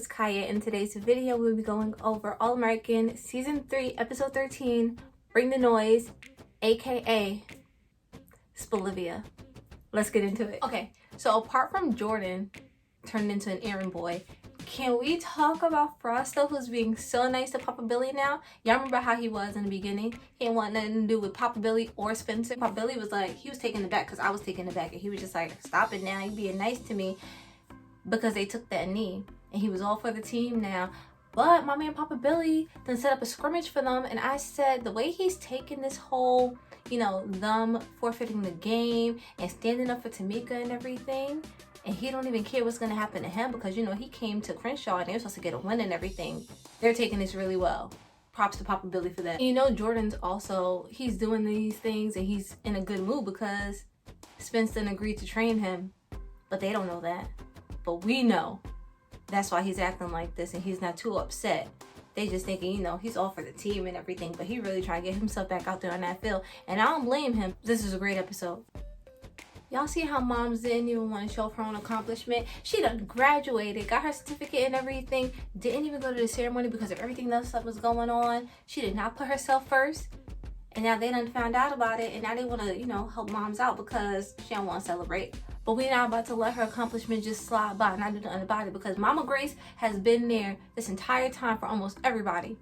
it's Kaya. In today's video, we'll be going over All American Season 3, Episode 13, Bring the Noise, aka Spolivia. Let's get into it. Okay, so apart from Jordan turning into an errand boy, can we talk about Frosto, who's being so nice to Papa Billy now? Y'all remember how he was in the beginning? He didn't want nothing to do with Papa Billy or Spencer. Papa Billy was like, he was taking it back because I was taking it back. And he was just like, stop it now, you being nice to me. Because they took that knee. And he was all for the team now. But my man Papa Billy then set up a scrimmage for them. And I said, the way he's taking this whole, them forfeiting the game and standing up for Tamika and everything, and he don't even care what's going to happen to him because, he came to Crenshaw and they were supposed to get a win and everything. They're taking this really well. Props to Papa Billy for that. And Jordan's also, he's doing these things and he's in a good mood because Spence didn't agree to train him. But they don't know that. But we know. That's why he's acting like this and he's not too upset. They just thinking, he's all for the team and everything, but he really trying to get himself back out there on that field. And I don't blame him. This is a great episode. Y'all see how moms didn't even want to show off her own accomplishment? She done graduated, got her certificate and everything, didn't even go to the ceremony because of everything else that was going on. She did not put herself first. And now they done found out about it and now they want to, help moms out because she don't want to celebrate. But we're not about to let her accomplishment just slide by and not do nothing about it because Mama Grace has been there this entire time for almost everybody.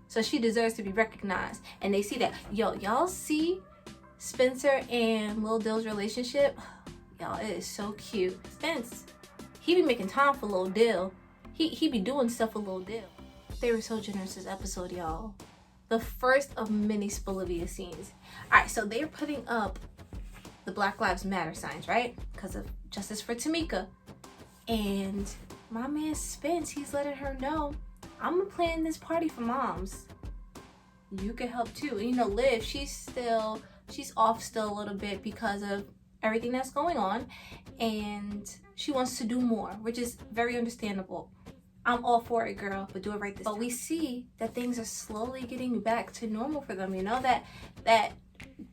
So she deserves to be recognized. And they see that. Y'all see Spencer and Lil Dill's relationship? Y'all, it is so cute. Spence, he be making time for Lil Dill. He be doing stuff for Lil Dill. They were so generous this episode, y'all. The first of many Spolivia scenes. Alright, so they're putting up the Black Lives Matter signs, right? Because of justice for Tamika. And my man Spence, he's letting her know, I'm planning this party for moms. You can help too. And Liv, she's off still a little bit because of everything that's going on. And she wants to do more, which is very understandable. I'm all for it, girl, but do it right this time. But we see that things are slowly getting back to normal for them. That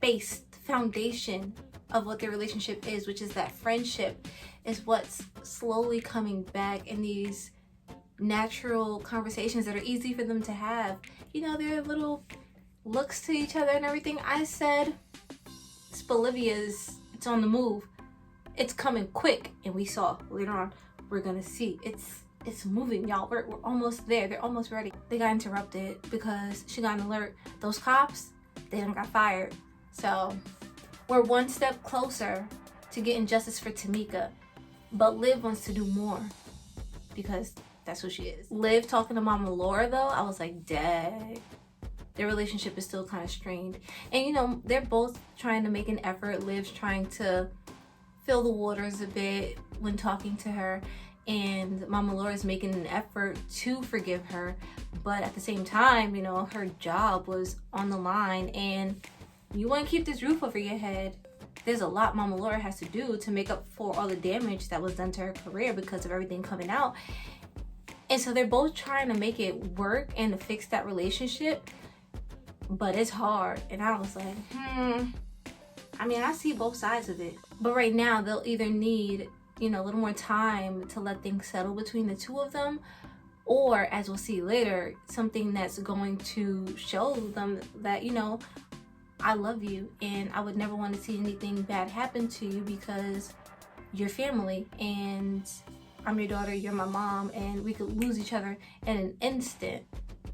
base foundation of what their relationship is, which is that friendship, is what's slowly coming back in these natural conversations that are easy for them to have. Their little looks to each other and everything. I said, Spolivia's, it's on the move. It's coming quick. And we saw later on, we're gonna see. It's moving, y'all. We're almost there. They're almost ready. They got interrupted because she got an alert. Those cops, they done got fired. So we're one step closer to getting justice for Tamika. But Liv wants to do more because that's who she is. Liv talking to Mama Laura, though, I was like, dang. Their relationship is still kind of strained. And, they're both trying to make an effort. Liv's trying to fill the waters a bit when talking to her. And Mama Laura's making an effort to forgive her. But at the same time, her job was on the line. And you want to keep this roof over your head. There's a lot Mama Laura has to do to make up for all the damage that was done to her career because of everything coming out. And so they're both trying to make it work and to fix that relationship. But it's hard. And I was like, I see both sides of it. But right now, they'll either need, a little more time to let things settle between the two of them. Or, as we'll see later, something that's going to show them that, I love you and I would never want to see anything bad happen to you because you're family and I'm your daughter, you're my mom, and we could lose each other in an instant.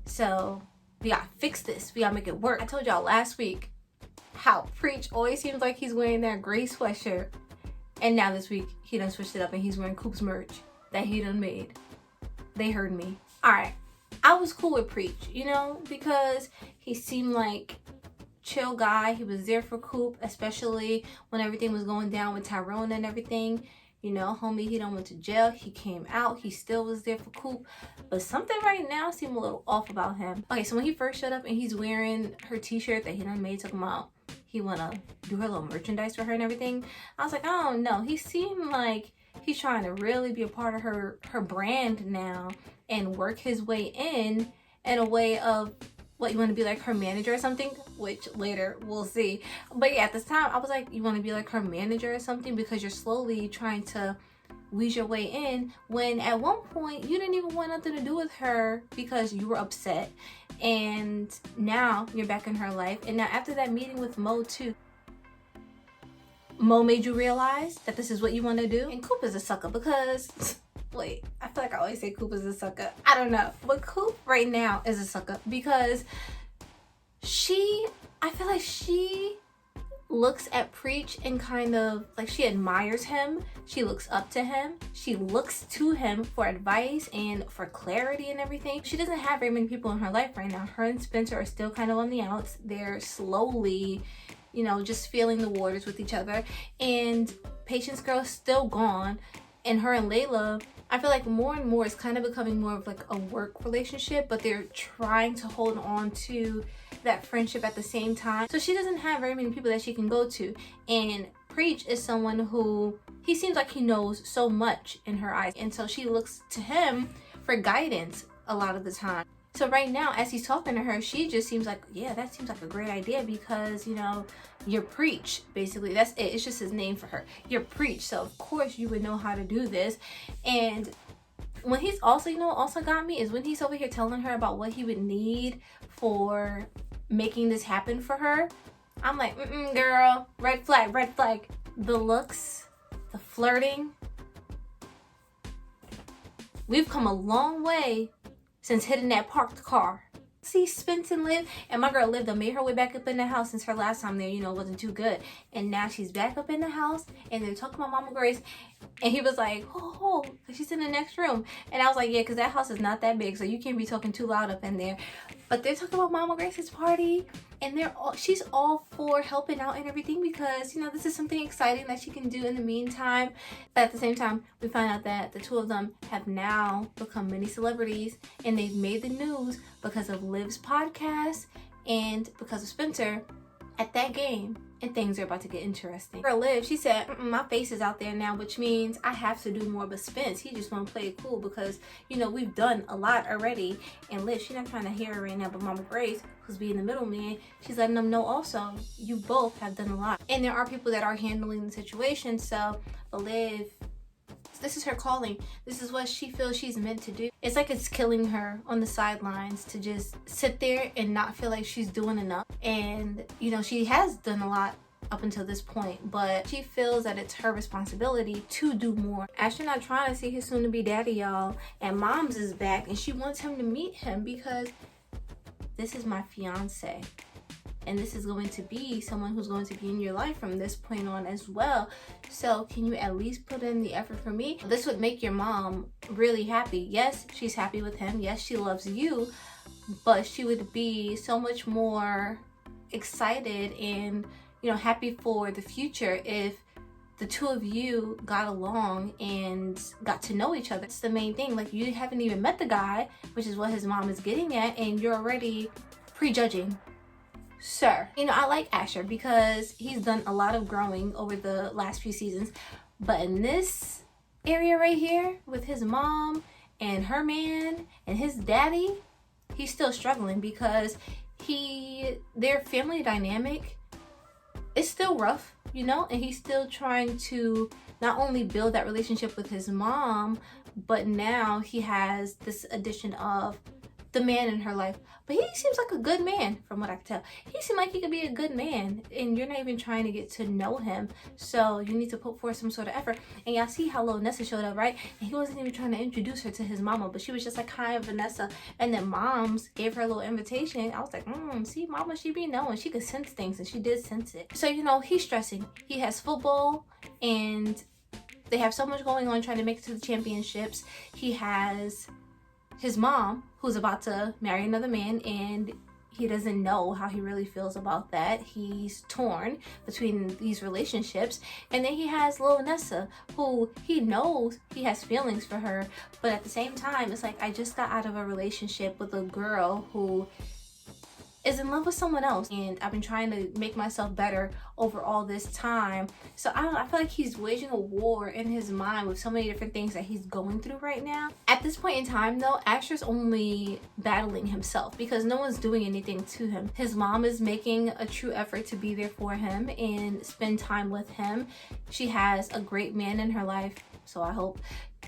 So we gotta fix this. We gotta make it work. I told y'all last week how Preach always seems like he's wearing that gray sweatshirt. And now this week he done switched it up and he's wearing Coop's merch that he done made. They heard me. Alright, I was cool with Preach, because he seemed like chill guy. He was there for Coop, especially when everything was going down with Tyrone and everything. Homie, he done went to jail. He came out. He still was there for Coop. But something right now seemed a little off about him. Okay, so when he first showed up and he's wearing her t-shirt that he done made, talking about he wanna do her little merchandise for her and everything, I was like, I don't know. He seemed like he's trying to really be a part of her brand now and work his way in a way of, what, you want to be like her manager or something? Which later we'll see. But yeah, at this time I was like, you want to be like her manager or something because you're slowly trying to weasel your way in, when at one point you didn't even want nothing to do with her because you were upset, and now you're back in her life. And now after that meeting with Mo too, Mo made you realize that this is what you want to do. And Coop is a sucker because wait, I feel like I always say Coop is a sucker. I don't know, but Coop right now is a sucker because I feel like she looks at Preach and kind of like she admires him. She looks up to him. She looks to him for advice and for clarity and everything. She doesn't have very many people in her life right now. Her and Spencer are still kind of on the outs. They're slowly, you know, just feeling the waters with each other. And Patience Girl's still gone. And her and Layla, I feel like more and more it's kind of becoming more of like a work relationship, but they're trying to hold on to that friendship at the same time. So she doesn't have very many people that she can go to. And Preach is someone who, he seems like he knows so much in her eyes. And so she looks to him for guidance a lot of the time. So right now, as he's talking to her, she just seems like, yeah, that seems like a great idea because, you know, you're Preach, basically. That's it. It's just his name for her. You're Preach. So of course you would know how to do this. And when he's also, you know, also got me is when he's over here telling her about what he would need for making this happen for her. I'm like, girl, red flag, red flag. The looks, the flirting. We've come a long way since hitting that parked car. See Spence and Liv, and my girl Liv done made her way back up in the house since her last time there, you know, wasn't too good. And now she's back up in the house and they're talking about Mama Grace. And he was like, oh, she's in the next room. And I was like, yeah, because that house is not that big, so you can't be talking too loud up in there. But they're talking about Mama Grace's party, and she's all for helping out and everything because, you know, this is something exciting that she can do in the meantime. But at the same time, we find out that the two of them have now become mini celebrities, and they've made the news because of Liv's podcast and because of Spencer at that game. And things are about to get interesting. For Liv, she said, my face is out there now, which means I have to do more. But Spence, he just want to play it cool because, you know, we've done a lot already. And Liv, she's not trying to hear it right now. But Mama Grace, who's being the middleman, she's letting them know also, you both have done a lot. And there are people that are handling the situation. So, but Liv, this is her calling. This is what she feels she's meant to do. It's like it's killing her on the sidelines to just sit there and not feel like she's doing enough. And, you know, she has done a lot up until this point, but she feels that it's her responsibility to do more. Ashton not trying to see his soon-to-be daddy, y'all. And Moms is back and she wants him to meet him because this is my fiance. And this is going to be someone who's going to be in your life from this point on as well. So can you at least put in the effort for me? This would make your mom really happy. Yes, she's happy with him. Yes, she loves you. But she would be so much more excited and, you know, happy for the future if the two of you got along and got to know each other. It's the main thing. Like, you haven't even met the guy, which is what his mom is getting at, and you're already prejudging. Sir, you know, I like Asher because he's done a lot of growing over the last few seasons, but in this area right here with his mom and her man and his daddy, he's still struggling because their family dynamic is still rough, you know, and he's still trying to not only build that relationship with his mom, but now he has this addition of the man in her life. But he seems like a good man from what I can tell. He seems like he could be a good man, and you're not even trying to get to know him. So you need to put forth some sort of effort. And y'all see how little Nessa showed up, right? And he wasn't even trying to introduce her to his mama, but she was just like, hi, Vanessa. And then Moms gave her a little invitation. I was like, see, Mama, she be knowing. She could sense things, and she did sense it. So, you know, he's stressing. He has football, and they have so much going on trying to make it to the championships. He has his mom, who's about to marry another man, and he doesn't know how he really feels about that. He's torn between these relationships. And then he has Lil Nessa, who he knows he has feelings for her, but at the same time, it's like, I just got out of a relationship with a girl who is in love with someone else, and I've been trying to make myself better over all this time. So I feel like he's waging a war in his mind with so many different things that he's going through right now. At this point in time though, Asher's only battling himself because no one's doing anything to him. His mom is making a true effort to be there for him and spend time with him. She has a great man in her life, so I hope,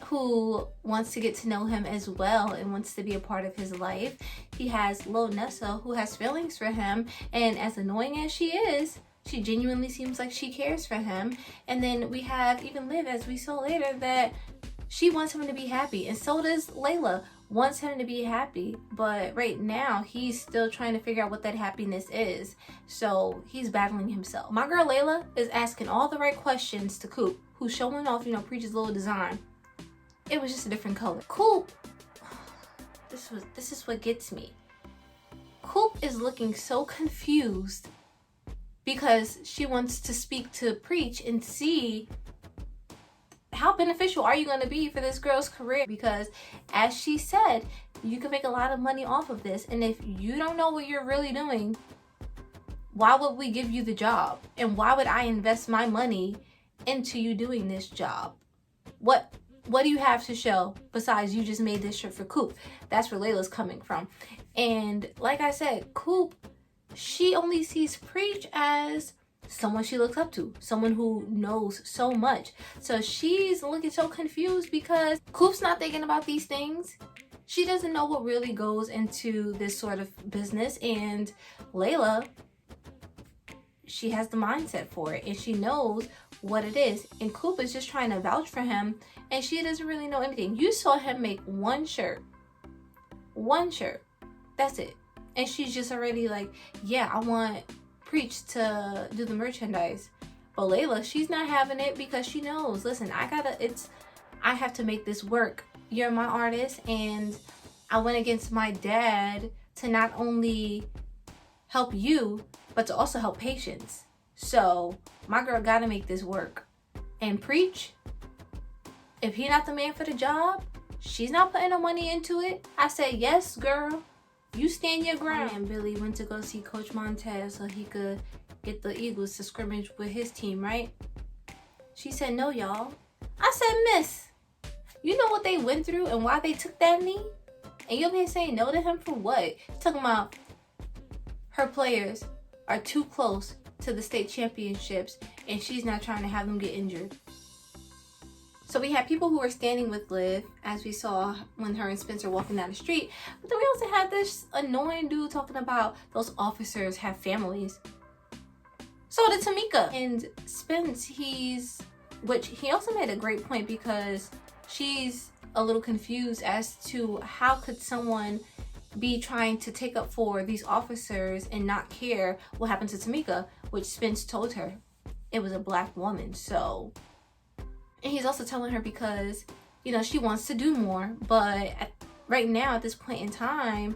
who wants to get to know him as well and wants to be a part of his life. He has Lil Nessa, who has feelings for him, and as annoying as she is, she genuinely seems like she cares for him. And then we have even Liv, as we saw later, that she wants him to be happy, and so does Layla, wants him to be happy. But right now he's still trying to figure out what that happiness is, so he's battling himself. My girl Layla is asking all the right questions to Coop, who's showing off, you know, Preach's little design. It was just a different color. Coop, this is what gets me. Coop is looking so confused because she wants to speak to Preach and see how beneficial are you going to be for this girl's career, because as she said, you can make a lot of money off of this, and if you don't know what you're really doing, why would we give you the job? And why would I invest my money into you doing this job? What do you have to show besides you just made this shirt for Coop? That's where Layla's coming from. And like I said, Coop, she only sees Preach as someone she looks up to, someone who knows so much. So she's looking so confused because Coop's not thinking about these things. She doesn't know what really goes into this sort of business. And Layla, she has the mindset for it and she knows what it is. And Coop is just trying to vouch for him, and she doesn't really know anything. You saw him make one shirt. That's it. And she's just already like, yeah, I want Preach to do the merchandise. But Layla, she's not having it because she knows, listen, I have to make this work. You're my artist, and I went against my dad to not only help you, but to also help Patience. So my girl gotta make this work. And Preach, if he not the man for the job, she's not putting no money into it. I said, yes, girl, you stand your ground. And Billy went to go see Coach Montez so he could get the Eagles to scrimmage with his team, right? She said, no, y'all. I said, miss, you know what they went through and why they took that knee? And you're here saying no to him for what? Talking about her players are too close to the state championships and she's not trying to have them get injured. So we had people who were standing with Liv, as we saw when her and Spencer walking down the street. But then we also had this annoying dude talking about those officers have families. So did Tamika. And Spence, he also made a great point, because she's a little confused as to how could someone be trying to take up for these officers and not care what happened to Tamika, which Spence told her it was a black woman. So, and he's also telling her because, you know, she wants to do more, but right now at this point in time,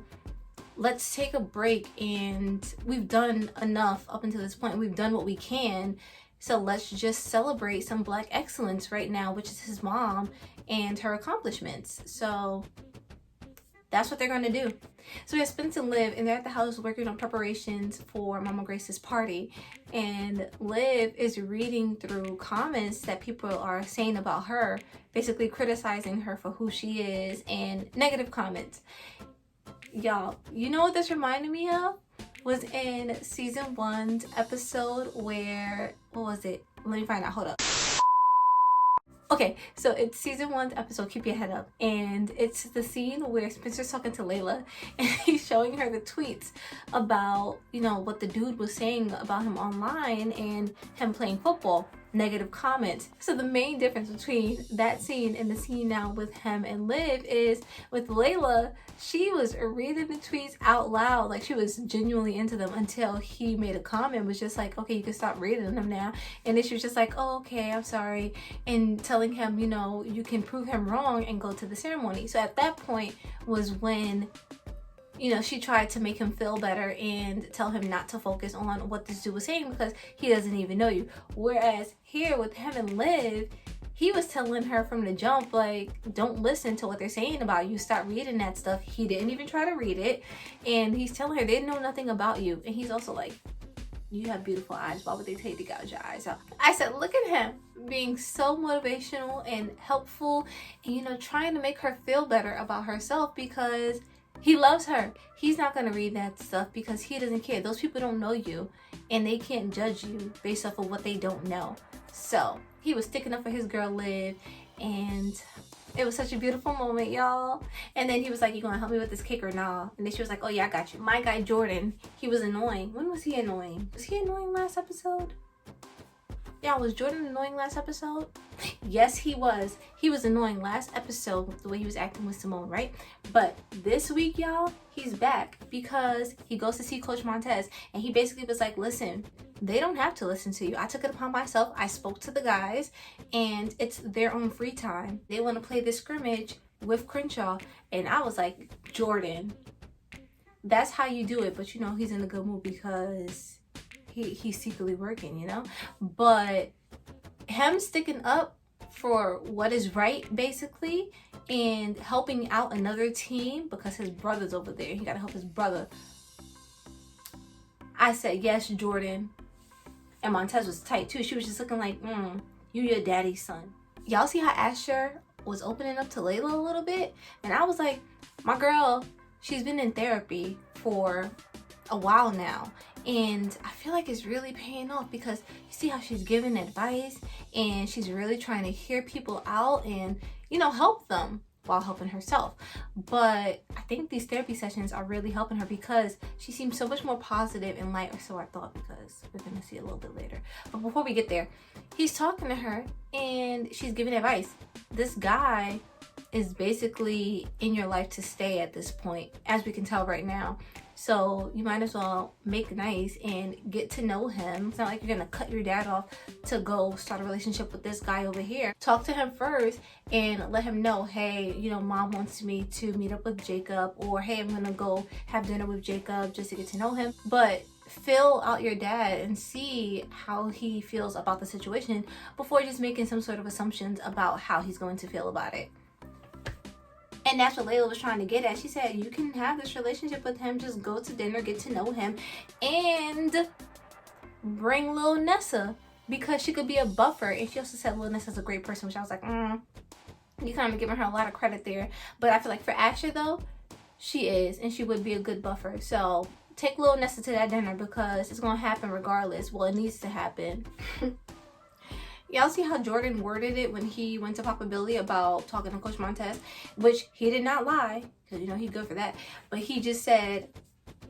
let's take a break, and we've done enough up until this point. We've done what we can, so let's just celebrate some black excellence right now, which is his mom and her accomplishments. So that's what they're going to do. So we have Spence and Liv, and they're at the house working on preparations for Mama Grace's party. And Liv is reading through comments that people are saying about her, basically criticizing her for who she is and negative comments. Y'all, you know what this reminded me of? Was in season 1's episode where, what was it? Let me find out, hold up. Okay, so it's season 1's episode, Keep Your Head Up, and it's the scene where Spencer's talking to Layla and he's showing her the tweets about, you know, what the dude was saying about him online and him playing football. Negative comments. So the main difference between that scene and the scene now with him and Liv is with Layla, she was reading the tweets out loud, like she was genuinely into them, until he made a comment, was just like, okay, you can stop reading them now. And then she was just like, oh, okay, I'm sorry, and telling him, you know, you can prove him wrong and go to the ceremony. So at that point was when, you know, she tried to make him feel better and tell him not to focus on what this dude was saying because he doesn't even know you. Whereas here with him and Liv, he was telling her from the jump, like, don't listen to what they're saying about you. Stop reading that stuff. He didn't even try to read it. And he's telling her they know nothing about you. And he's also like, you have beautiful eyes. Why would they tell you to gouge your eyes out? I said, look at him being so motivational and helpful and, you know, trying to make her feel better about herself because he loves her. He's not going to read that stuff because he doesn't care. Those people don't know you and they can't judge you based off of what they don't know. So he was sticking up for his girl Liv, and it was such a beautiful moment, y'all. And then he was like, you gonna help me with this cake or nah? And then she was like, oh yeah, I got you. My guy Jordan, he was annoying. When was he annoying? Was he annoying last episode? Yeah, was Jordan annoying last episode? Yes, he was. He was annoying last episode with the way he was acting with Simone, right? But this week, y'all, he's back because he goes to see Coach Montez, and he basically was like, listen, they don't have to listen to you. I took it upon myself. I spoke to the guys, and it's their own free time. They want to play this scrimmage with Crenshaw. And I was like, Jordan, that's how you do it. But, you know, he's in a good mood because he's secretly working, you know? But him sticking up for what is right, basically, and helping out another team because his brother's over there. He got to help his brother. I said, yes, Jordan. And Montez was tight, too. She was just looking like, you your daddy's son. Y'all see how Asher was opening up to Layla a little bit? And I was like, my girl, she's been in therapy for a while now. And I feel like it's really paying off because you see how she's giving advice and she's really trying to hear people out and, you know, help them while helping herself. But I think these therapy sessions are really helping her because she seems so much more positive and light, or so I thought, because we're going to see a little bit later. But before we get there, he's talking to her and she's giving advice. This guy is basically in your life to stay at this point, as we can tell right now. So you might as well make nice and get to know him. It's not like you're gonna cut your dad off to go start a relationship with this guy over here. Talk to him first and let him know, hey, you know, mom wants me to meet up with Jacob, or hey, I'm gonna go have dinner with Jacob just to get to know him. But fill out your dad and see how he feels about the situation before just making some sort of assumptions about how he's going to feel about it. And that's what Layla was trying to get at. She said, you can have this relationship with him. Just go to dinner, get to know him, and bring Lil Nessa because she could be a buffer. And she also said Lil Nessa's a great person, which I was like, you kind of giving her a lot of credit there. But I feel like for Asher, though, she is, and she would be a good buffer. So take Lil Nessa to that dinner because it's going to happen regardless. Well, it needs to happen. Y'all see how Jordan worded it when he went to Papa Billy about talking to Coach Montez? Which he did not lie, because, you know, he's good for that. But he just said,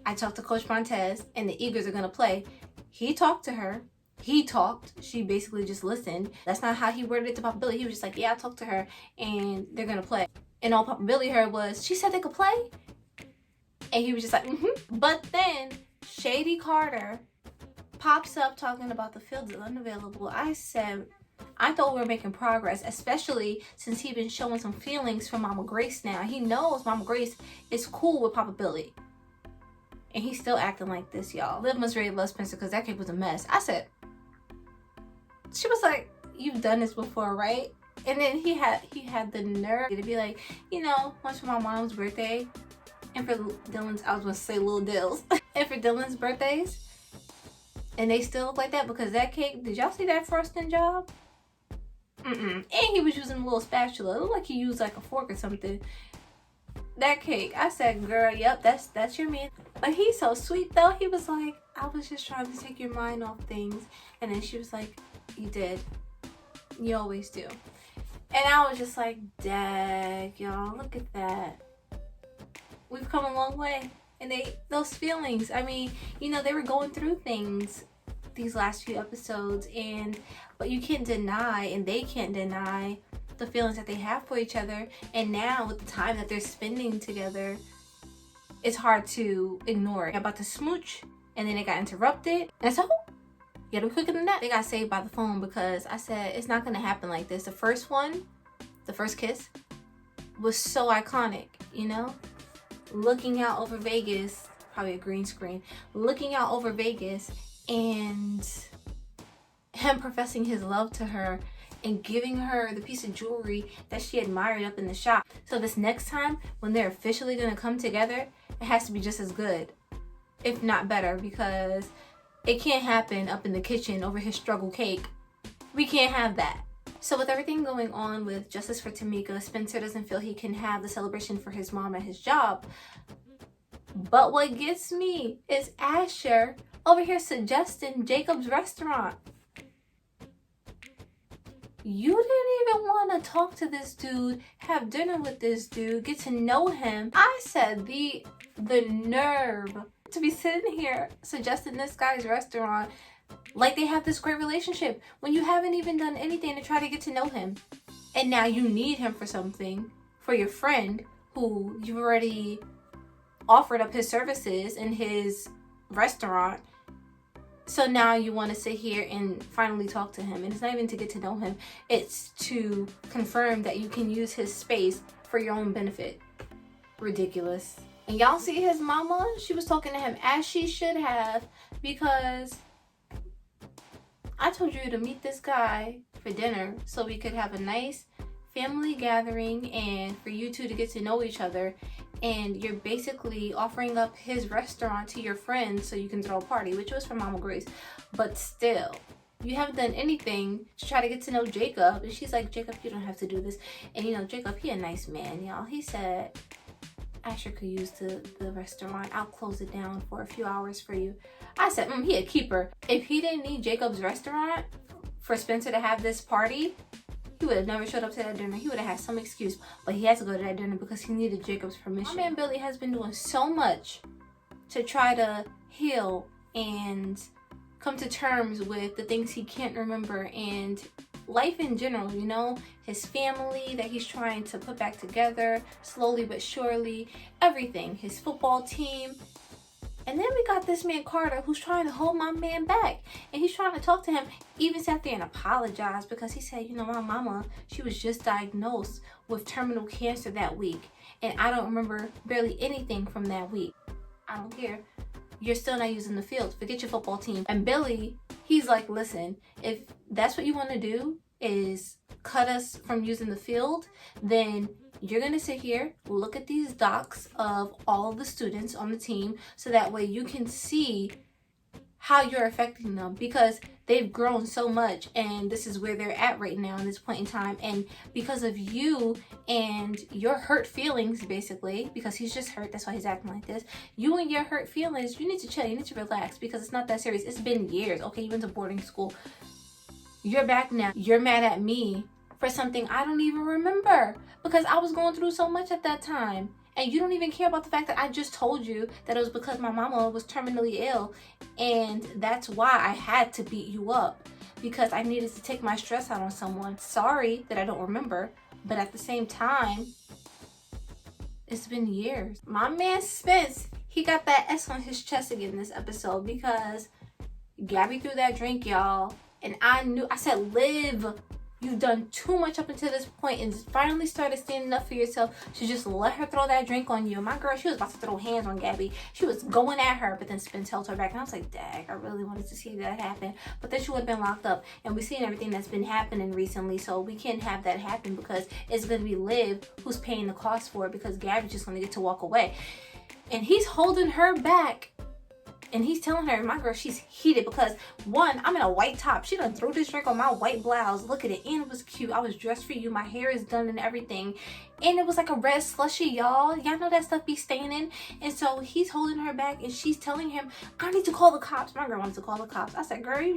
I talked to Coach Montez, and the Eagles are going to play. He talked to her. He talked. She basically just listened. That's not how he worded it to Papa Billy. He was just like, yeah, I talked to her, and they're going to play. And all Papa Billy heard was, she said they could play? And he was just like, But then Shady Carter pops up talking about the field is unavailable. I said, I thought we were making progress, especially since he's been showing some feelings for Mama Grace now. He knows Mama Grace is cool with Papa Billy. And he's still acting like this, y'all. Liv must really love Spencer because that cake was a mess. I said, she was like, you've done this before, right? And then he had the nerve to be like, you know, once for my mom's birthday and for Dylan's, I was going to say Lil Dills, and for Dylan's birthdays. And they still look like that because that cake, did y'all see that frosting job? And he was using a little spatula. It looked like he used like a fork or something. That cake, I said, girl, yep, that's your man. But he's so sweet though. He was like, I was just trying to take your mind off things. And then she was like, you did. You always do. And I was just like, dag, y'all, look at that. We've come a long way. And those feelings, I mean, you know, they were going through things these last few episodes, but you can't deny, and they can't deny the feelings that they have for each other. And now with the time that they're spending together, it's hard to ignore it. About to smooch, and then it got interrupted. And so, you gotta be quicker than that. They got saved by the phone because I said, it's not gonna happen like this. The first one, the first kiss, was so iconic, you know? Looking out over Vegas, probably a green screen, looking out over Vegas and him professing his love to her and giving her the piece of jewelry that she admired up in the shop. So this next time when they're officially gonna come together, it has to be just as good, if not better, because it can't happen up in the kitchen over his struggle cake. We can't have that. So with everything going on with Justice for Tamika, Spencer doesn't feel he can have the celebration for his mom at his job. But what gets me is Asher over here suggesting Jacob's restaurant. You didn't even want to talk to this dude, have dinner with this dude, get to know him. I said the nerve to be sitting here suggesting this guy's restaurant like they have this great relationship when you haven't even done anything to try to get to know him. And now you need him for something, for your friend who you've already offered up his services in his restaurant. So now you want to sit here and finally talk to him. And it's not even to get to know him. It's to confirm that you can use his space for your own benefit. Ridiculous. And y'all see his mama? She was talking to him as she should have, because I told you to meet this guy for dinner so we could have a nice family gathering and for you two to get to know each other. And you're basically offering up his restaurant to your friends so you can throw a party, which was for Mama Grace. But still, you haven't done anything to try to get to know Jacob. And she's like, Jacob, you don't have to do this. And you know, Jacob, he a nice man, y'all. He said, Asher could use the restaurant. I'll close it down for a few hours for you. I said, he a keeper. If he didn't need Jacob's restaurant for Spencer to have this party, he would have never showed up to that dinner. He would have had some excuse, but he had to go to that dinner because he needed Jacob's permission. My man Billy has been doing so much to try to heal and come to terms with the things he can't remember and life in general, you know, his family that he's trying to put back together slowly but surely, everything, his football team. And then we got this man Carter who's trying to hold my man back, and he's trying to talk to him, even sat there and apologized because he said, you know, my mama, she was just diagnosed with terminal cancer that week, and I don't remember barely anything from that week. I don't care. You're still not using the field. Forget your football team. And Billy, he's like, listen, if that's what you want to do is cut us from using the field, then you're going to sit here, look at these docs of all of the students on the team so that way you can see how you're affecting them, because they've grown so much and this is where they're at right now in this point in time. And because of you and your hurt feelings, basically, because he's just hurt, that's why he's acting like this. You and your hurt feelings, you need to chill, you need to relax, because it's not that serious. It's been years. Okay, you went to boarding school. You're back now. You're mad at me for something I don't even remember because I was going through so much at that time. And you don't even care about the fact that I just told you that it was because my mama was terminally ill. And that's why I had to beat you up, because I needed to take my stress out on someone. Sorry that I don't remember, but at the same time, it's been years. My man Spence, he got that S on his chest again this episode because Gabby threw that drink, y'all. And I said, Liv, you've done too much up until this point and finally started standing up for yourself to just let her throw that drink on you. My girl, she was about to throw hands on Gabby. She was going at her, but then Spence held her back. And I was like, dang, I really wanted to see that happen. But then she would have been locked up. And we've seen everything that's been happening recently, so we can't have that happen because it's going to be Liv who's paying the cost for it, because Gabby's just going to get to walk away. And he's holding her back. And he's telling her, my girl, she's heated because, one, I'm in a white top. She done threw this drink on my white blouse. Look at it. And it was cute. I was dressed for you. My hair is done and everything. And it was like a red slushy, y'all. Y'all know that stuff be staining. And so he's holding her back and she's telling him, I need to call the cops. My girl wanted to call the cops. I said, girl, you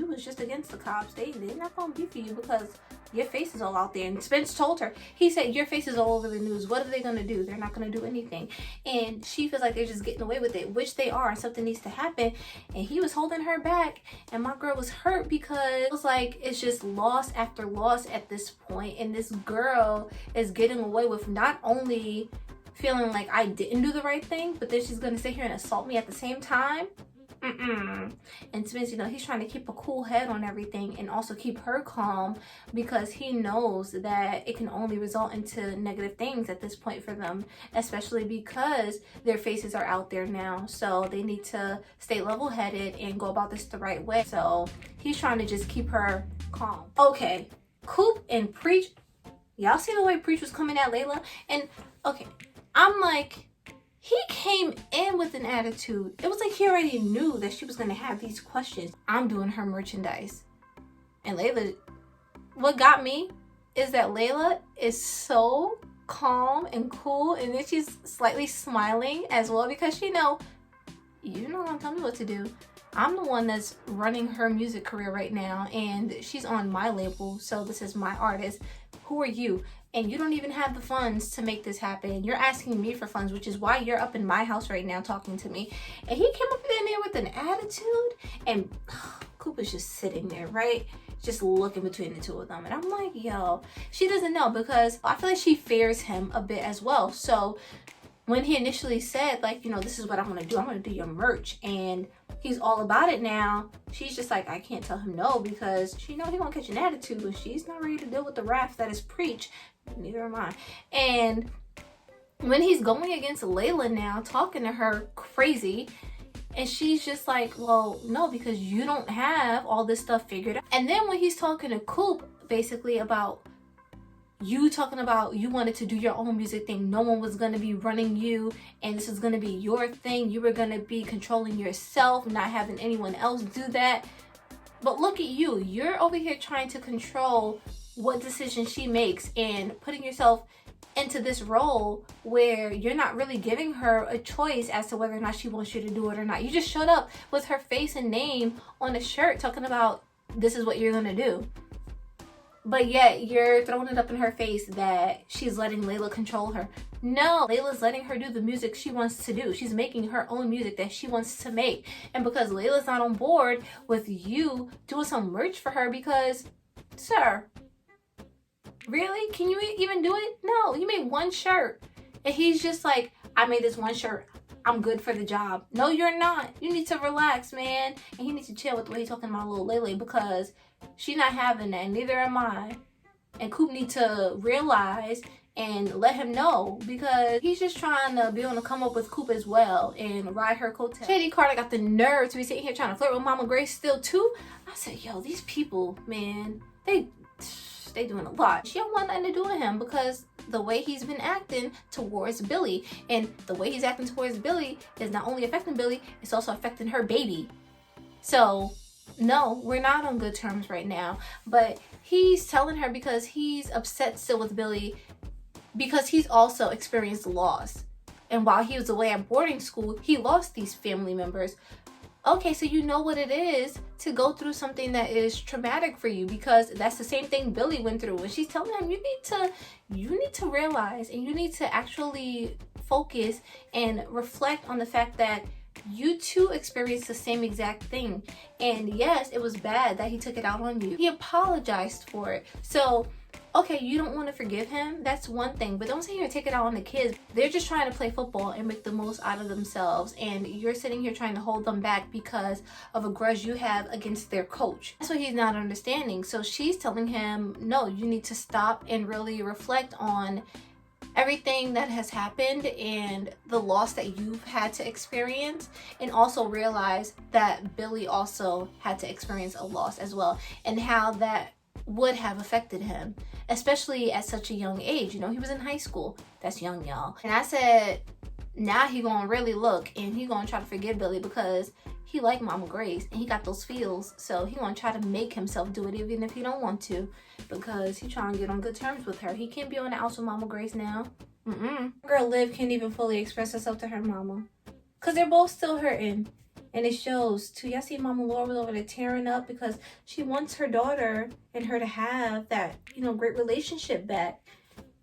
was just against the cops. They're not going to be for you because your face is all out there. And Spence told her, he said, your face is all over the news. What are they going to do? They're not going to do anything. And she feels like they're just getting away with it, which they are, and something needs to happen. And he was holding her back. And my girl was hurt because it was like, it's just loss after loss at this point. And this girl is getting away with not only feeling like I didn't do the right thing, but then she's going to sit here and assault me at the same time. And Spence, you know, he's trying to keep a cool head on everything and also keep her calm because he knows that it can only result into negative things at this point for them, especially because their faces are out there now. So they need to stay level-headed and go about this the right way. So he's trying to just keep her calm. Okay, Coop and Preach. Y'all see the way Preach was coming at Layla? And okay, I'm like, he came in with an attitude. It was like he already knew that she was going to have these questions. I'm doing her merchandise. And Layla, what got me is that Layla is so calm and cool. And then she's slightly smiling as well because she know, you don't want to tell me what to do. I'm the one that's running her music career right now. And she's on my label. So this is my artist. Who are you? And you don't even have the funds to make this happen. You're asking me for funds, which is why you're up in my house right now talking to me. And he came up in there with an attitude, and Coop is just sitting there, right? Just looking between the two of them. And I'm like, yo, she doesn't know because I feel like she fears him a bit as well. So when he initially said, like, you know, this is what I'm going to do. I'm going to do your merch. And he's all about it now. She's just like, I can't tell him no because she know he going to catch an attitude. And she's not ready to deal with the wrath that is preached. Neither am I. And when he's going against Layla now, talking to her crazy, and she's just like, well, no, because you don't have all this stuff figured out. And then when he's talking to Coop, basically about you talking about you wanted to do your own music thing. No one was going to be running you, and this is going to be your thing. You were going to be controlling yourself, not having anyone else do that. But look at you. You're over here trying to control what decision she makes and putting yourself into this role where you're not really giving her a choice as to whether or not she wants you to do it or not. You just showed up with her face and name on a shirt talking about this is what you're gonna do. But yet you're throwing it up in her face that she's letting Layla control her. No, Layla's letting her do the music she wants to do. She's making her own music that she wants to make. And because Layla's not on board with you doing some merch for her because, sir, really? Can you even do it? No, you made one shirt. And he's just like, I made this one shirt. I'm good for the job. No, you're not. You need to relax, man. And he needs to chill with the way he's talking about little Lele because she's not having that. Neither am I. And Coop need to realize and let him know because he's just trying to be able to come up with Coop as well and ride her coattail. Shady Carter got the nerve to be sitting here trying to flirt with Mama Grace still too. I said, yo, these people, man, they doing a lot. She don't want nothing to do with him because the way he's been acting towards Billy, and the way he's acting towards Billy is not only affecting Billy, it's also affecting her baby. So no, we're not on good terms right now. But he's telling her because he's upset still with Billy because he's also experienced loss. And while he was away at boarding school, he lost these family members. Okay, so you know what it is to go through something that is traumatic for you because that's the same thing Billy went through. And she's telling him you need to realize and you need to actually focus and reflect on the fact that you too experienced the same exact thing. And yes, it was bad that he took it out on you. He apologized for it. So okay, you don't want to forgive him, that's one thing, but don't sit here and take it out on the kids. They're just trying to play football and make the most out of themselves, and you're sitting here trying to hold them back because of a grudge you have against their coach. That's what he's not understanding. So she's telling him, no, you need to stop and really reflect on everything that has happened and the loss that you've had to experience, and also realize that Billy also had to experience a loss as well, and how that would have affected him, especially at such a young age. You know, he was in high school. That's young, y'all. And I said, now he gonna really look and he gonna try to forgive Billy because he like Mama Grace and he got those feels. So he gonna try to make himself do it even if he don't want to because he trying to get on good terms with her. He can't be on the house with Mama Grace now. Girl Liv can't even fully express herself to her mama because they're both still hurting. And it shows too. Y'all see Mama Laura was over there tearing up because she wants her daughter and her to have that, you know, great relationship back.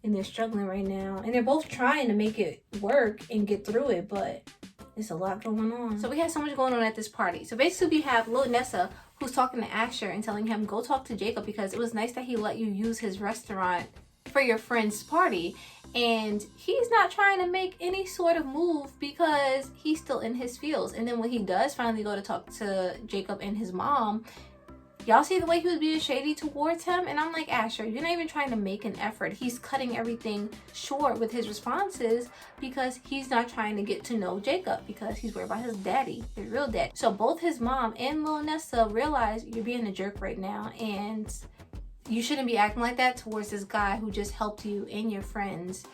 And they're struggling right now. And they're both trying to make it work and get through it, but there's a lot going on. So we have so much going on at this party. So basically we have Lil Nessa who's talking to Asher and telling him, go talk to Jacob because it was nice that he let you use his restaurant for your friend's party. And he's not trying to make any sort of move because he's still in his feels. And then when he does finally go to talk to Jacob and his mom, y'all see the way he was being shady towards him? And I'm like, Asher, you're not even trying to make an effort. He's cutting everything short with his responses because he's not trying to get to know Jacob because he's worried about his daddy, his real daddy. So both his mom and Lil Nessa realize you're being a jerk right now, and you shouldn't be acting like that towards this guy who just helped you and your friends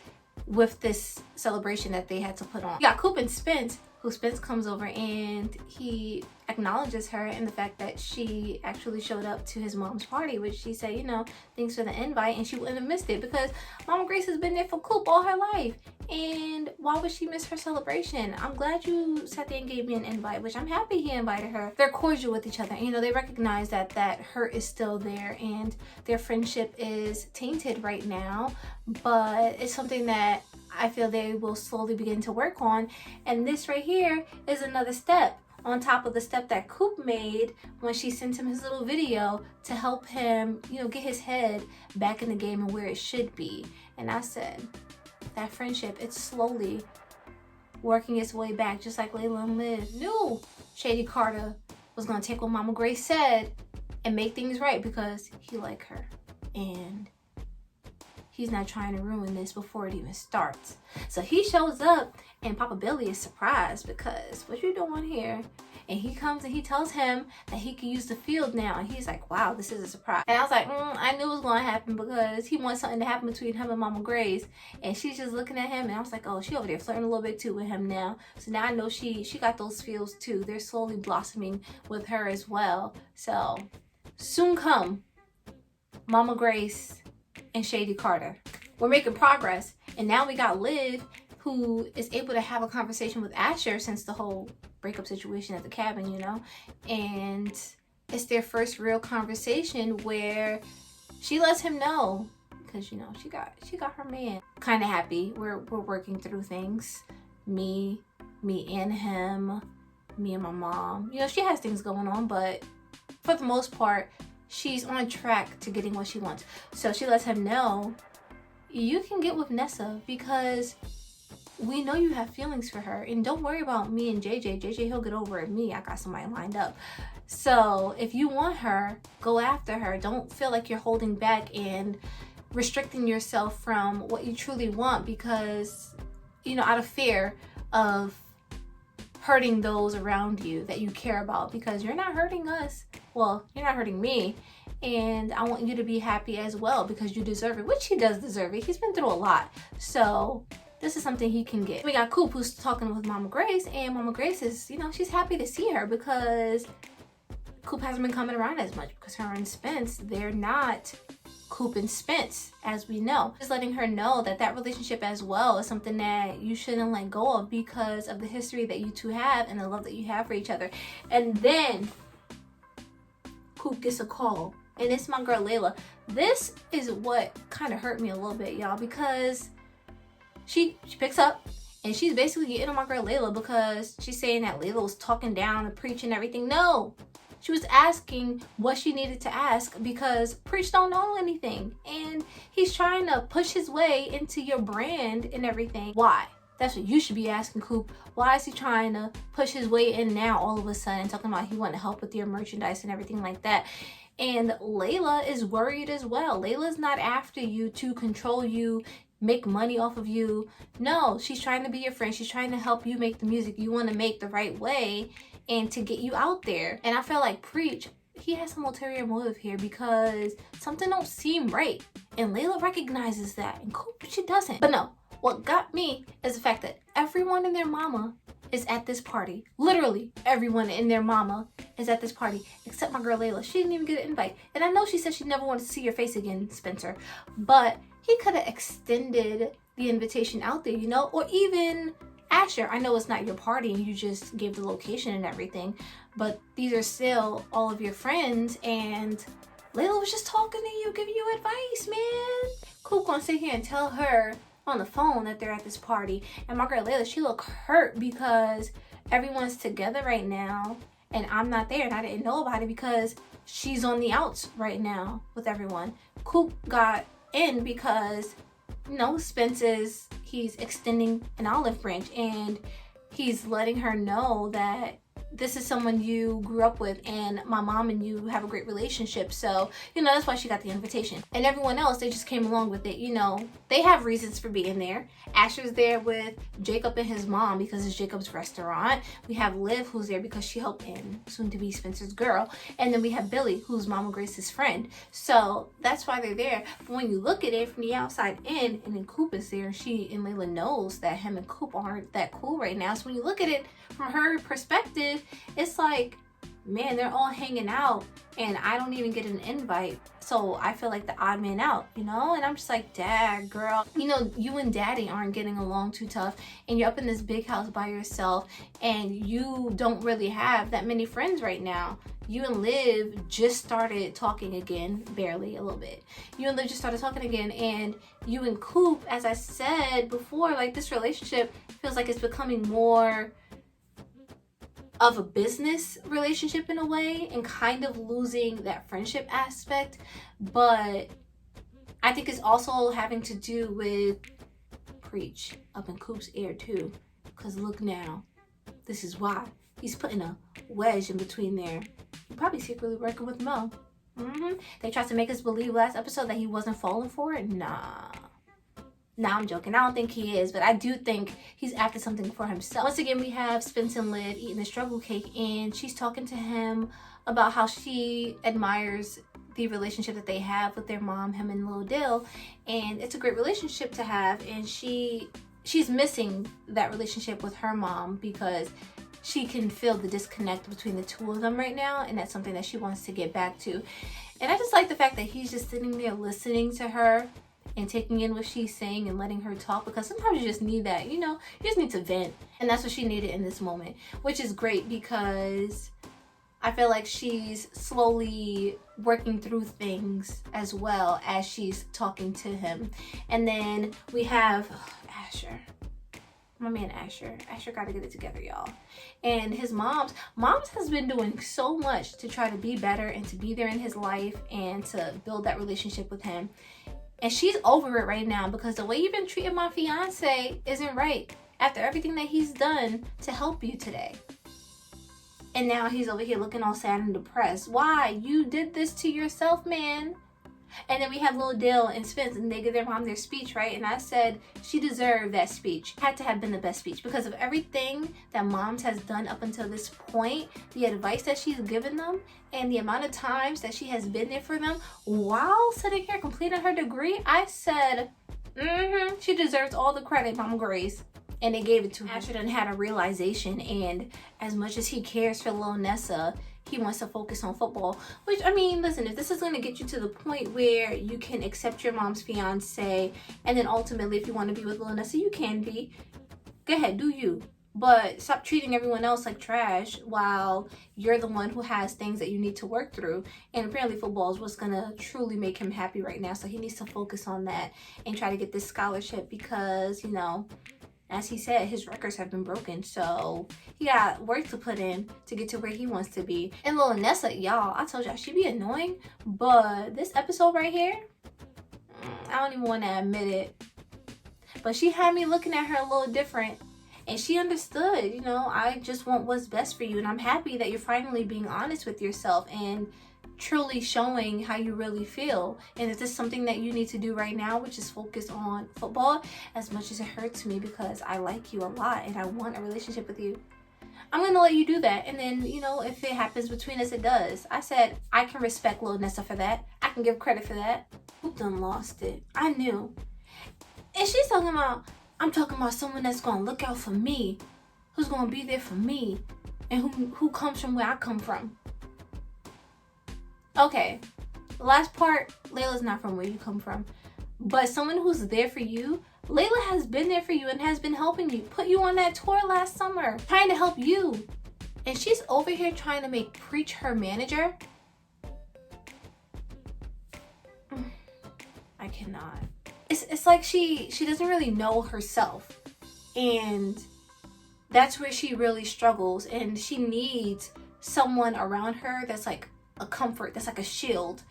with this celebration that they had to put on. You got Coop and Spence, who Spence comes over and he acknowledges her and the fact that she actually showed up to his mom's party, which she said, you know, thanks for the invite, and she wouldn't have missed it because Mama Grace has been there for Coop all her life. And why would she miss her celebration? I'm glad you sat there and gave me an invite, which I'm happy he invited her. They're cordial with each other. You know, they recognize that that hurt is still there and their friendship is tainted right now, but it's something that I feel they will slowly begin to work on. And this right here is another step on top of the step that Coop made when she sent him his little video to help him, you know, get his head back in the game and where it should be. And I said, that friendship, it's slowly working its way back, just like Layla and Liv knew Shady Carter was gonna take what Mama Grace said and make things right because he liked her. And he's not trying to ruin this before it even starts. So he shows up and Papa Billy is surprised because, what you doing here? And he comes and he tells him that he can use the field now. And he's like, wow, this is a surprise. And I was like, I knew it was going to happen because he wants something to happen between him and Mama Grace. And she's just looking at him. And I was like, oh, she over there flirting a little bit too with him now. So now I know she got those feels too. They're slowly blossoming with her as well. So soon come Mama Grace and Shady Carter. We're making progress. And now we got Liv, who is able to have a conversation with Asher since the whole breakup situation at the cabin, you know. And it's their first real conversation where she lets him know, because, you know, she got her man. Kind of happy. We're working through things. Me and him, me and my mom. You know, she has things going on, but for the most part, she's on track to getting what she wants. So she lets him know, you can get with Nessa because we know you have feelings for her, and don't worry about me and JJ. JJ, he'll get over it. Me, I got somebody lined up. So if you want her, go after her. Don't feel like you're holding back and restricting yourself from what you truly want because, you know, out of fear of hurting those around you that you care about, because you're not hurting us. Well, you're not hurting me. And I want you to be happy as well because you deserve it, which he does deserve it. He's been through a lot. So this is something he can get. We got Coop, who's talking with Mama Grace, and Mama Grace is, you know, she's happy to see her because Coop hasn't been coming around as much because her and Spence, they're not Coop and Spence, as we know. Just letting her know that that relationship as well is something that you shouldn't let go of because of the history that you two have and the love that you have for each other. And then Coop gets a call, and it's my girl Layla. This is what kind of hurt me a little bit, y'all, because she picks up and she's basically getting on my girl Layla because she's saying that Layla was talking down and Preach and everything. No, she was asking what she needed to ask because Preach don't know anything, and he's trying to push his way into your brand and everything. Why? That's what you should be asking, Coop. Why is he trying to push his way in now all of a sudden, talking about he wanted to help with your merchandise and everything like that? And Layla is worried as well. Layla's not after you to control you, make money off of you. No, she's trying to be your friend. She's trying to help you make the music you want to make the right way and to get you out there. And I feel like Preach, he has some ulterior motive here because something don't seem right. And Layla recognizes that, and Coop, she doesn't. But no, what got me is the fact that everyone and their mama is at this party. Literally everyone and their mama is at this party except my girl Layla. She didn't even get an invite. And I know she said she never wanted to see your face again, Spencer, but he could have extended the invitation out there, you know? Or even Asher, I know it's not your party and you just gave the location and everything, but these are still all of your friends, and Layla was just talking to you, giving you advice, man. Coop gonna sit here and tell her on the phone that they're at this party, and my girl Layla, she look hurt because everyone's together right now and I'm not there, and I didn't know about it because she's on the outs right now with everyone. Coop got in because, you know, he's extending an olive branch and he's letting her know that this is someone you grew up with and my mom and you have a great relationship. So, you know, that's why she got the invitation. And everyone else, they just came along with it. You know, they have reasons for being there. Asher's there with Jacob and his mom because it's Jacob's restaurant. We have Liv, who's there because she helped in soon to be Spencer's girl. And then we have Billy, who's Mama Grace's friend. So that's why they're there. But when you look at it from the outside in, and then Coop is there, she and Layla knows that him and Coop aren't that cool right now. So when you look at it from her perspective, it's like, man, they're all hanging out and I don't even get an invite. So I feel like the odd man out, you know? And I'm just like, dad, girl, you know, you and daddy aren't getting along too tough and you're up in this big house by yourself and you don't really have that many friends right now. You and Liv just started talking again, barely, a little bit. You and Liv just started talking again, and you and Coop, as I said before, like, this relationship feels like it's becoming more of a business relationship in a way and kind of losing that friendship aspect. But I think it's also having to do with preach up in Coop's ear too, because look now, this is why he's putting a wedge in between there. He probably secretly working with Mo. They tried to make us believe last episode that he wasn't falling for it. Nah, I'm joking. I don't think he is, but I do think he's after something for himself. Once again, we have Spence and Liv eating the struggle cake, and she's talking to him about how she admires the relationship that they have with their mom, him and Lil Dill, and it's a great relationship to have, and she's missing that relationship with her mom because she can feel the disconnect between the two of them right now, and that's something that she wants to get back to. And I just like the fact that he's just sitting there listening to her and taking in what she's saying and letting her talk, because sometimes you just need that, you know, you just need to vent, and that's what she needed in this moment, which is great because I feel like she's slowly working through things as well as she's talking to him. And then we have Asher. My man Asher gotta get it together, y'all. And his mom's has been doing so much to try to be better and to be there in his life and to build that relationship with him. And she's over it right now because the way you've been treating my fiance isn't right after everything that he's done to help you today. And now he's over here looking all sad and depressed. Why? You did this to yourself, man. And then we have Lil Dill and Spence, and they give their mom their speech, right? And I said she deserved that speech. Had to have been the best speech because of everything that Moms has done up until this point, the advice that she's given them, and the amount of times that she has been there for them while sitting here completing her degree. I said, she deserves all the credit, Mama Grace. And they gave it to her. Asher done had a realization, and as much as he cares for Lil Nessa, he wants to focus on football. Which, I mean, listen, if this is going to get you to the point where you can accept your mom's fiance, and then ultimately if you want to be with Lil Nessa, you can be. Go ahead, do you. But stop treating everyone else like trash while you're the one who has things that you need to work through. And apparently football is what's going to truly make him happy right now. So he needs to focus on that and try to get this scholarship because, you know, as he said, his records have been broken, so he got work to put in to get to where he wants to be. And Lil Nessa, y'all, I told y'all she be annoying, but this episode right here, I don't even want to admit it, but she had me looking at her a little different, and she understood, you know, I just want what's best for you, and I'm happy that you're finally being honest with yourself and truly showing how you really feel. And if this is something that you need to do right now, which is focus on football, as much as it hurts me because I like you a lot and I want a relationship with you, I'm gonna let you do that. And then, you know, if it happens between us, it does. I said I can respect Lil Nessa for that. I can give credit for that. Who done lost it? I knew. And she's talking about, I'm talking about someone that's gonna look out for me, who's gonna be there for me, and who comes from where I come from. Okay, the last part, Layla's not from where you come from, but someone who's there for you. Layla has been there for you and has been helping you, put you on that tour last summer, trying to help you. And she's over here trying to make Preach her manager. I cannot. It's like she doesn't really know herself, and that's where she really struggles, and she needs someone around her that's like a comfort, that's like a shield.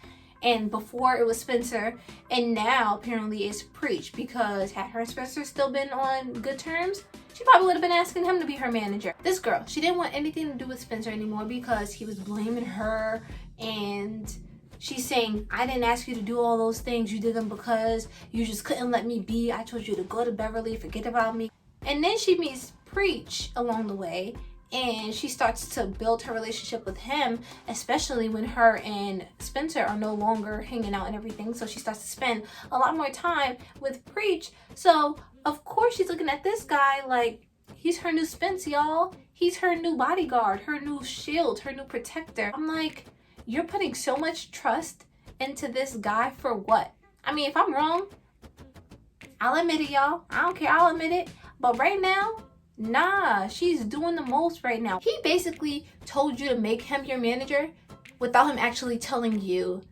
And before it was Spencer, and now apparently it's Preach, because had her and Spencer still been on good terms, she probably would have been asking him to be her manager. This girl, she didn't want anything to do with Spencer anymore because he was blaming her, and she's saying, I didn't ask you to do all those things. You did them because you just couldn't let me be. I told you to go to Beverly, forget about me. And then she meets Preach along the way, and she starts to build her relationship with him, especially when her and Spencer are no longer hanging out and everything. So she starts to spend a lot more time with Preach. So of course she's looking at this guy like he's her new Spence, y'all. He's her new bodyguard, her new shield, her new protector. I'm like, you're putting so much trust into this guy for what? I mean, if I'm wrong, I'll admit it, y'all. I don't care, I'll admit it. But right now, nah, she's doing the most right now. He basically told you to make him your manager without him actually telling you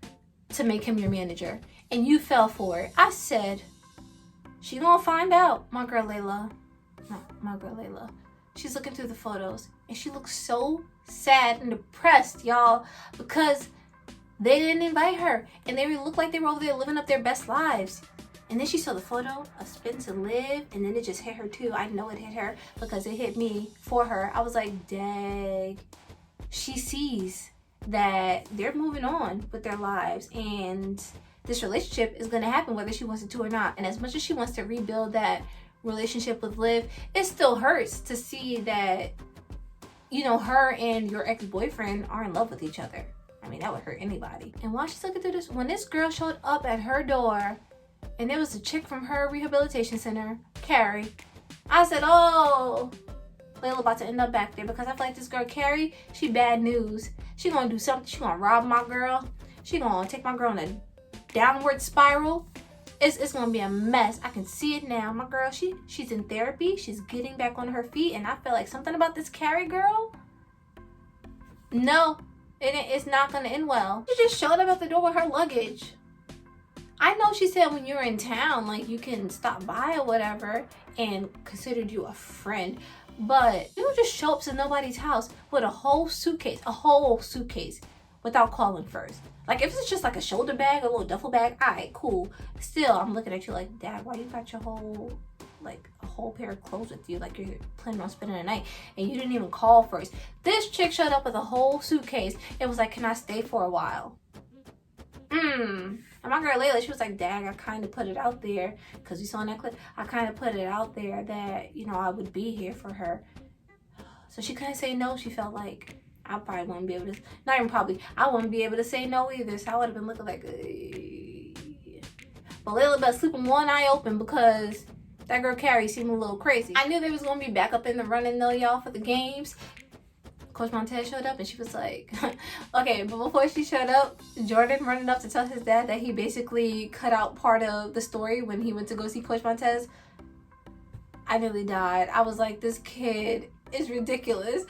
to make him your manager. And you fell for it. I said, she gonna find out, my girl Layla. No, my girl Layla. She's looking through the photos and she looks so sad and depressed, y'all, because they didn't invite her and they looked like they were over there living up their best lives. And then she saw the photo of Spence and Liv, and then it just hit her too. I know it hit her because it hit me for her. I was like, dang. She sees that they're moving on with their lives, and this relationship is going to happen whether she wants it to or not. And as much as she wants to rebuild that relationship with Liv, it still hurts to see that, you know, her and your ex-boyfriend are in love with each other. I mean, that would hurt anybody. And while she's looking through this, when this girl showed up at her door, and there was a chick from her rehabilitation center, Carrie, I said, oh, Layla about to end up back there, because I feel like this girl, Carrie, she bad news. She gonna do something. She gonna rob my girl. She gonna take my girl in a downward spiral. It's gonna be a mess. I can see it now. My girl, she's in therapy. She's getting back on her feet, and I feel like something about this Carrie girl, no, it's not gonna end well. She just showed up at the door with her luggage. I know she said when you're in town, like, you can stop by or whatever, and considered you a friend, but you don't just show up to nobody's house with a whole suitcase without calling first. Like, if it's just like a shoulder bag, a little duffel bag, alright, cool. Still, I'm looking at you like, Dad, why you got your whole, like, a whole pair of clothes with you, like you're planning on spending the night, and you didn't even call first? This chick showed up with a whole suitcase. It was like, can I stay for a while? And my girl Layla, she was like, dang, I kind of put it out there, because we saw in that clip, I kind of put it out there that, you know, I would be here for her. So she couldn't say no. She felt like I probably wouldn't be able to, not even probably, I wouldn't be able to say no either. So I would have been looking like, but Layla better sleep with one eye open, because that girl Carrie seemed a little crazy. I knew they was going to be back up in the running though, y'all, for the games. Coach Montez showed up and she was like, okay, but before she showed up, Jordan running up to tell his dad that he basically cut out part of the story when he went to go see Coach Montez. I nearly died. I was like, this kid is ridiculous.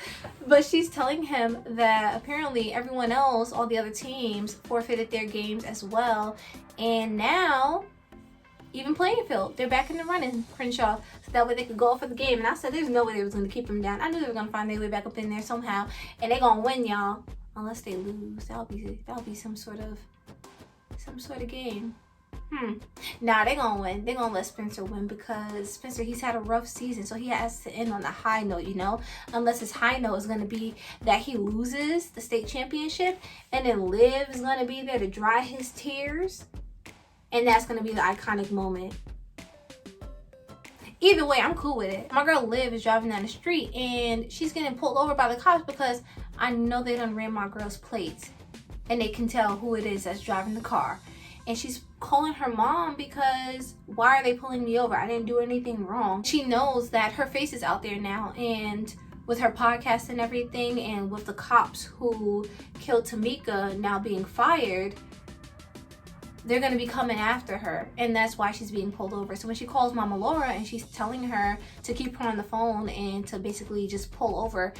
But she's telling him that apparently everyone else, all the other teams, forfeited their games as well. And now, even playing field, they're back in the running, Crenshaw, so that way they could go for the game. And I said there's no way they was going to keep them down. I knew they were going to find their way back up in there somehow, and they're going to win, y'all, unless they lose. That'll be some sort of game. Nah, they're going to win. They're going to let Spencer win, because Spencer, he's had a rough season, so he has to end on a high note, you know, unless his high note is going to be that he loses the state championship, and then Liv is going to be there to dry his tears. And that's going to be the iconic moment. Either way, I'm cool with it. My girl Liv is driving down the street and she's getting pulled over by the cops because I know they done ran my girl's plates. And they can tell who it is that's driving the car. And she's calling her mom because, why are they pulling me over? I didn't do anything wrong. She knows that her face is out there now, and with her podcast and everything, and with the cops who killed Tamika now being fired, they're going to be coming after her, and that's why she's being pulled over. So when she calls Mama Laura and she's telling her to keep her on the phone and to basically just pull over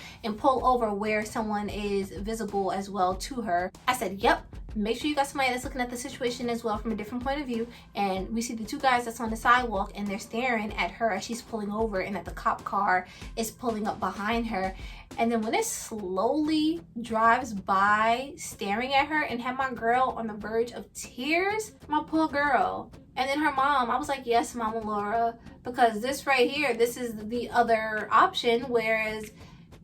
where someone is visible as well to her, I said, yep, make sure you got somebody that's looking at the situation as well from a different point of view. And we see the two guys that's on the sidewalk and they're staring at her as she's pulling over, and that the cop car is pulling up behind her. And then when it slowly drives by staring at her, and had my girl on the verge of tears, my poor girl. And then her mom, I was like, yes, Mama Laura, because this right here, this is the other option, whereas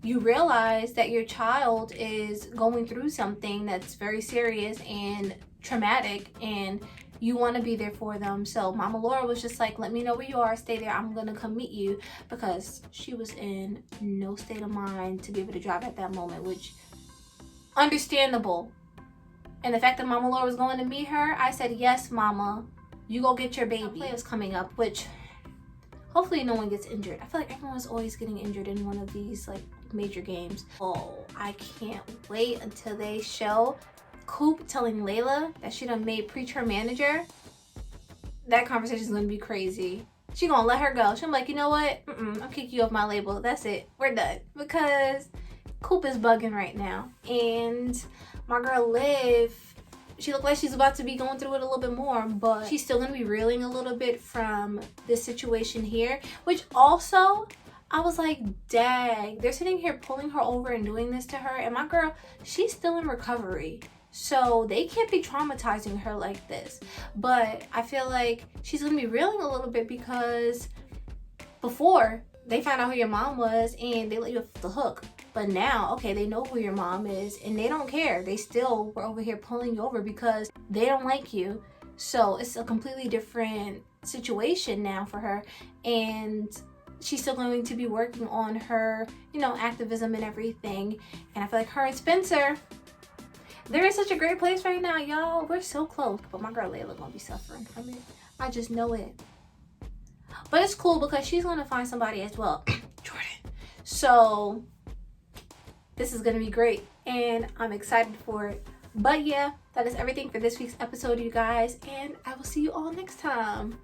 you realize that your child is going through something that's very serious and traumatic, and you want to be there for them. So Mama Laura was just like, let me know where you are, stay there, I'm gonna come meet you, because she was in no state of mind to be able to drive at that moment, which understandable. And the fact that Mama Laura was going to meet her, I said, yes, Mama, you go get your baby. Play is coming up, which hopefully no one gets injured. I feel like everyone's always getting injured in one of these like major games. Oh, I can't wait until they show Coop telling Layla that she done made preacher manager. That conversation is gonna be crazy. She gonna let her go. She'll be like, you know what? I'll kick you off my label. That's it. We're done. Because Coop is bugging right now. And my girl Liv, she looked like she's about to be going through it a little bit more, but she's still gonna be reeling a little bit from this situation here, which also, I was like, dang, they're sitting here pulling her over and doing this to her, and my girl, she's still in recovery. So they can't be traumatizing her like this. But I feel like she's gonna be reeling a little bit because before, they found out who your mom was and they let you off the hook. But now, okay, they know who your mom is and they don't care. They still were over here pulling you over because they don't like you. So it's a completely different situation now for her. And she's still going to be working on her, you know, activism and everything. And I feel like her and Spencer, they're in such a great place right now, y'all. We're so close. But my girl Layla gonna be suffering from it. I just know it. But it's cool because she's gonna find somebody as well. Jordan. So this is gonna be great and I'm excited for it. But yeah, that is everything for this week's episode, you guys, and I will see you all next time.